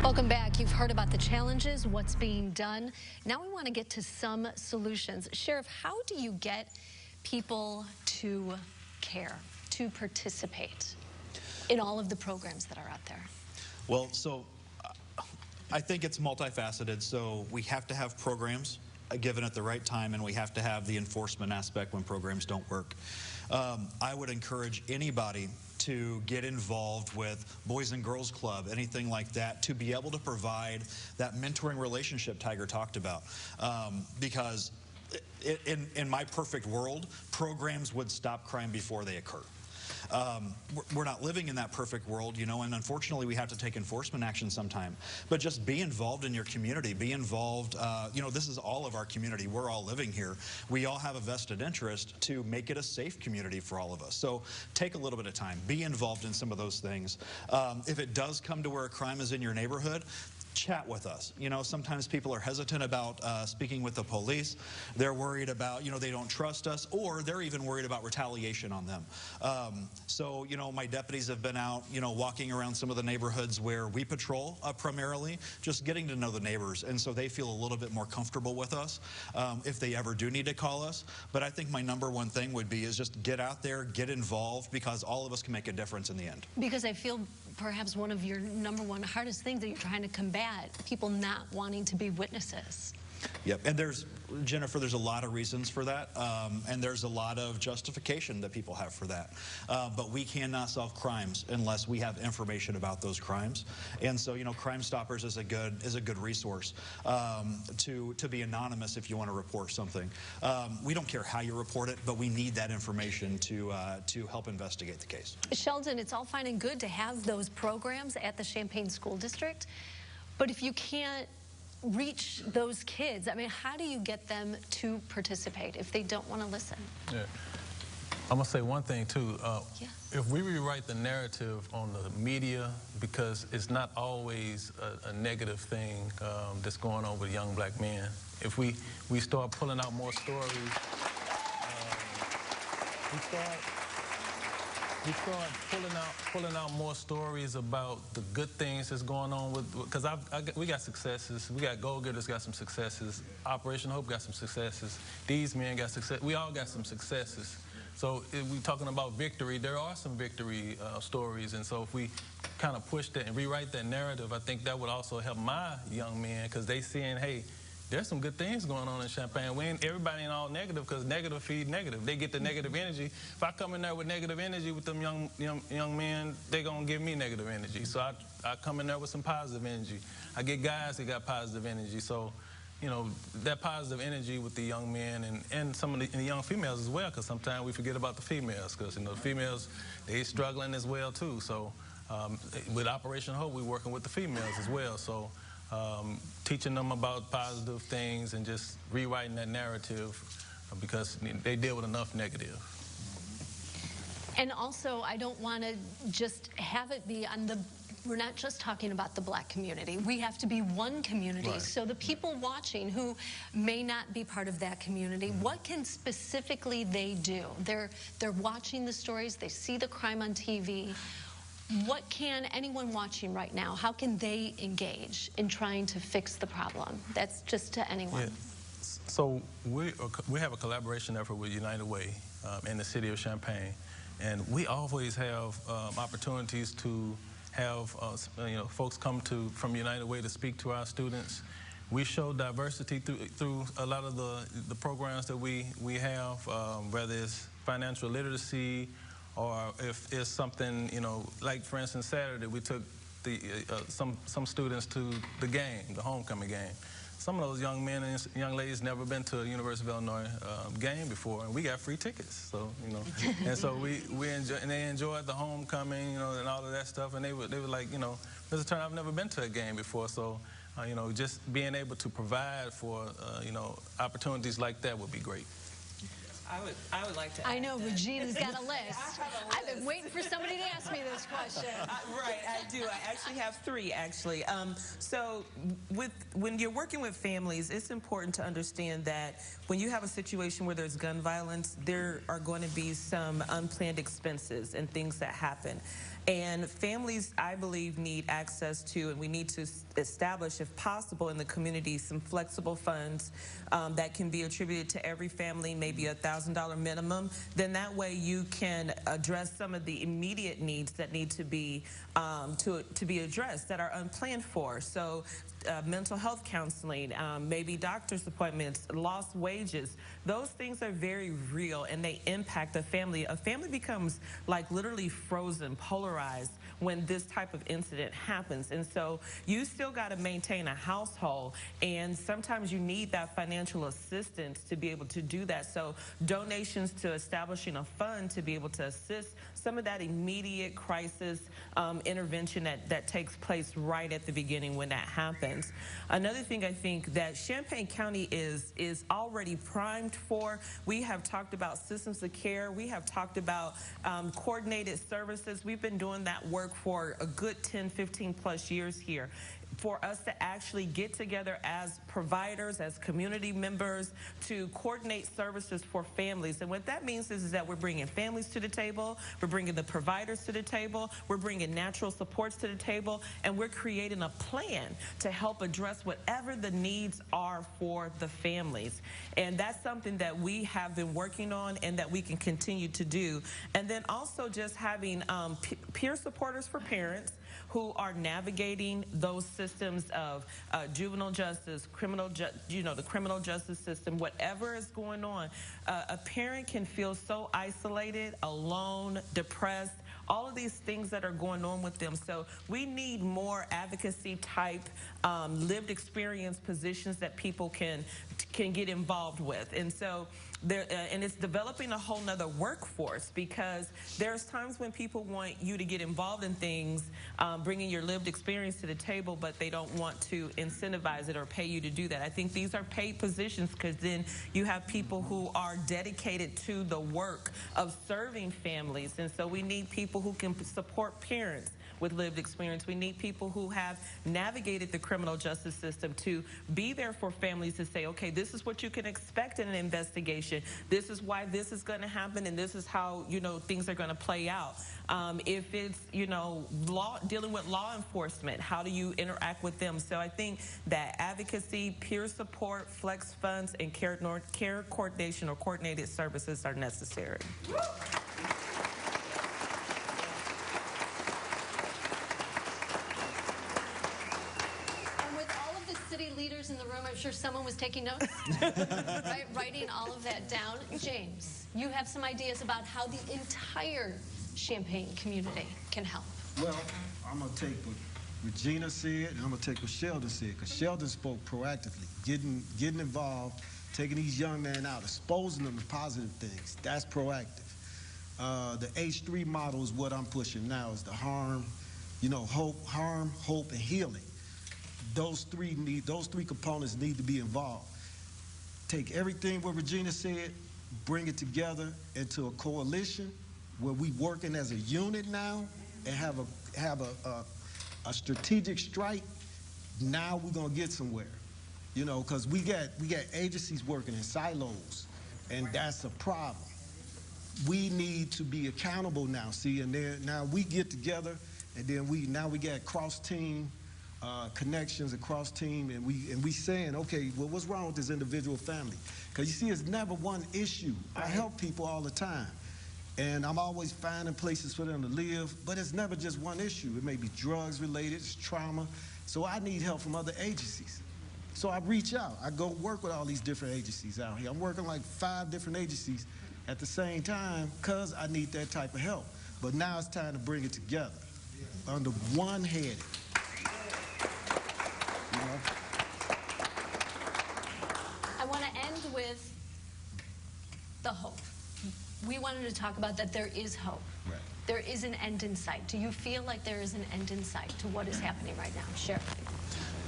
Welcome back. You've heard about the challenges, what's being done. Now we want to get to some solutions. Sheriff, how do you get people to care, to participate in all of the programs that are out there? Well, I think it's multifaceted. So we have to have programs given at the right time, and we have to have the enforcement aspect when programs don't work. I would encourage anybody to get involved with Boys and Girls Club, anything like that, to be able to provide that mentoring relationship Tiger talked about. Because in my perfect world, programs would stop crime before they occur. We're not living in that perfect world, you know, and unfortunately we have to take enforcement action sometime. But just be involved in your community. Be involved, you know, this is all of our community. We're all living here. We all have a vested interest to make it a safe community for all of us. So take a little bit of time. Be involved in some of those things. If it does come to where a crime is in your neighborhood, chat with us. You know, sometimes people are hesitant about speaking with the police. They're worried about, you know, they don't trust us, or they're even worried about retaliation on them. So, you know, my deputies have been out, you know, walking around some of the neighborhoods where we patrol primarily, just getting to know the neighbors, and so they feel a little bit more comfortable with us if they ever do need to call us. But I think my #1 thing would be is just get out there, get involved, because all of us can make a difference in the end. Because I feel perhaps one of your #1 hardest things that you're trying to combat, people not wanting to be witnesses. Yep, and Jennifer, there's a lot of reasons for that, and there's a lot of justification that people have for that. But we cannot solve crimes unless we have information about those crimes. And so, you know, Crime Stoppers is a good resource to be anonymous if you want to report something. We don't care how you report it, but we need that information to help investigate the case. Sheldon, it's all fine and good to have those programs at the Champaign School District, but if you can't reach those kids, I mean, how do you get them to participate if they don't want to listen? Yeah. I'm going to say one thing, too. Yeah. If we rewrite the narrative on the media, because it's not always a negative thing that's going on with young black men, if we start pulling out more stories, we start pulling out more stories about the good things that's going on because we got successes. We got Gold Getters got some successes. Operation Hope got some successes. These men got success. We all got some successes. So if we're talking about victory, there are some victory stories. And so if we kind of push that and rewrite that narrative, I think that would also help my young men, because they seeing, hey, there's some good things going on in Champaign. Everybody ain't all negative, because negative feed negative. They get the negative energy. If I come in there with negative energy with them young men, they're going to give me negative energy. So I come in there with some positive energy. I get guys that got positive energy. So, you know, that positive energy with the young men and some of the young females as well, because sometimes we forget about the females, because, you know, the females, they struggling as well, too. So with Operation Hope, we're working with the females as well. So teaching them about positive things and just rewriting that narrative, because they deal with enough negative. And also, I don't want to just have it be on we're not just talking about the black community. We have to be one community. Right. So the people watching who may not be part of that community, what can specifically they do? They're watching the stories, they see the crime on TV. What can anyone watching right now, how can they engage in trying to fix the problem? That's just to anyone. Yeah. So we have a collaboration effort with United Way in the city of Champaign, and we always have opportunities to have you know, folks come from United Way to speak to our students. We show diversity through a lot of the programs that we have, whether it's financial literacy, or if it's something, you know, like for instance Saturday we took some students to the game, the homecoming game. Some of those young men and young ladies never been to a University of Illinois game before, and we got free tickets. So, you know, and so we enjoy, and they enjoyed the homecoming, you know, and all of that stuff. And they were like, you know, Mr. Turner, I've never been to a game before. So, you know, just being able to provide for you know, opportunities like that would be great. I would like to add I know that. Regina's got a list. I've been waiting for somebody to ask me this question. Right, I do. I actually have 3, actually. So when you're working with families, it's important to understand that when you have a situation where there's gun violence, there are going to be some unplanned expenses and things that happen. And families, I believe, need access to, and we need to establish, if possible, in the community, some flexible funds that can be attributed to every family, maybe $1,000 minimum. Then that way you can address some of the immediate needs that need to be addressed that are unplanned for. So mental health counseling, maybe doctor's appointments, lost wages. Those things are very real, and they impact a family. A family becomes like literally frozen, polarized when this type of incident happens. And so you still got to maintain a household, and sometimes you need that financial assistance to be able to do that. So donations to establishing a fund to be able to assist some of that immediate crisis intervention that takes place right at the beginning when that happens. Another thing I think that Champaign County is already primed for, we have talked about systems of care, we have talked about coordinated services. We've been doing that work for a good 10, 15 plus years here. For us to actually get together as providers, as community members, to coordinate services for families. And what that means is that we're bringing families to the table, we're bringing the providers to the table, we're bringing natural supports to the table, and we're creating a plan to help address whatever the needs are for the families. And that's something that we have been working on and that we can continue to do. And then also just having peer supporters for parents who are navigating those systems of juvenile justice, the criminal justice system, whatever is going on. A parent can feel so isolated, alone, depressed, all of these things that are going on with them. So we need more advocacy type, lived experience positions that people can get involved with. And so and it's developing a whole nother workforce, because there's times when people want you to get involved in things, bringing your lived experience to the table, but they don't want to incentivize it or pay you to do that. I think these are paid positions, because then you have people who are dedicated to the work of serving families. And so we need people who can support parents with lived experience. We need people who have navigated the criminal justice system to be there for families to say, okay, this is what you can expect in an investigation. This is why this is going to happen, and this is how, things are going to play out. If it's, dealing with law enforcement, how do you interact with them? So I think that advocacy, peer support, flex funds, and care coordination or coordinated services are necessary. Leaders in the room, I'm sure someone was taking notes, right? Writing all of that down. James, you have some ideas about how the entire Champaign community can help. Well, I'm going to take what Regina said, and I'm going to take what Sheldon said, because Sheldon spoke proactively, getting involved, taking these young men out, exposing them to positive things. That's proactive. The H3 model is what I'm pushing now, is the harm, hope, and healing. Those three components need to be involved. Take everything what Regina said, bring it together into a coalition where we working as a unit now, and have a strategic strike. Now we're gonna get somewhere, because we got agencies working in silos, and that's a problem. We need to be accountable now. See, and then now we get together, and then we got cross-team connections across team, and we saying, okay, well, what's wrong with this individual family? Because you see, it's never one issue. I help people all the time, and I'm always finding places for them to live, but it's never just one issue. It may be drugs related, it's trauma. So I need help from other agencies. So I reach out. I go work with all these different agencies out here. I'm working like 5 different agencies at the same time, because I need that type of help. But now it's time to bring it together under one head. I want to end with the hope. We wanted to talk about that there is hope. Right. There is an end in sight. Do you feel like there is an end in sight to what is happening right now? Sheriff?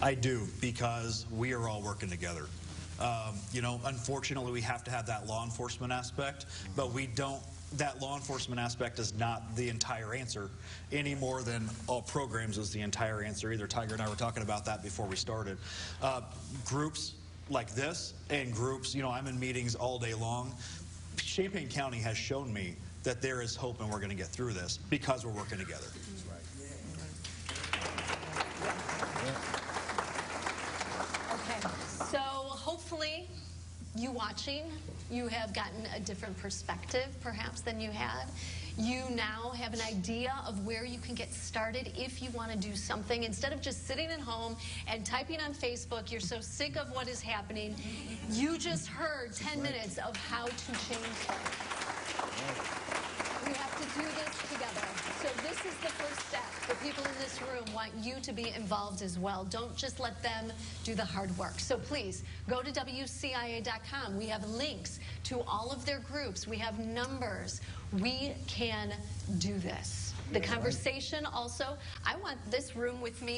I do, because we are all working together. Unfortunately, we have to have that law enforcement aspect, but we don't. That law enforcement aspect is not the entire answer any more than all programs is the entire answer either. Tiger and I were talking about that before we started. Groups like this and groups, I'm in meetings all day long. Champaign County has shown me that there is hope and we're going to get through this because we're working together. Okay, so hopefully you watching, you have gotten a different perspective perhaps than you had. You now have an idea of where you can get started if you want to do something. Instead of just sitting at home and typing on Facebook, you're so sick of what is happening. You just heard 10 minutes of how to change things. We have to do this together. So this is the first step. The people in this room want you to be involved as well. Don't just let them do the hard work. So please, go to WCIA.com. We have links to all of their groups. We have numbers. We can do this. The conversation also, I want this room with me.